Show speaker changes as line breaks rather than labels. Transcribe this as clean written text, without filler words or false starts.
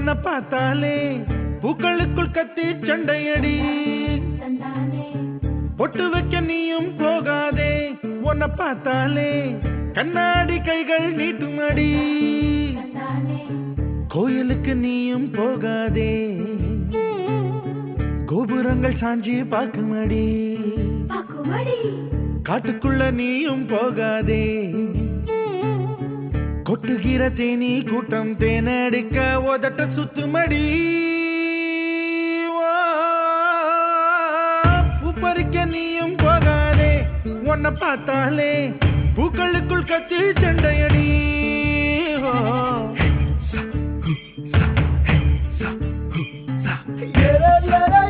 உன்னை பார்த்தாலே பூக்களுக்குள் கத்தி சண்டையடி பொட்டு வைக்க நீயும் போகாதே உன்னை பார்த்தாலே கண்ணாடி கைகள் நீட்டுமடி கோயிலுக்கு நீயும் போகாதே கோபுரங்கள் சாஞ்சி பாக்குமடி காட்டுக்குள்ள நீயும் போகாதே கொட்டுகிற தேனி கூட்டம் தேனடிக்க உதட்ட சுத்துமடி பூ பறிக்க நீயும் போகாதே உன்னை பார்த்தாலே பூக்களுக்குள் கத்தி சண்டையடி
Yeah.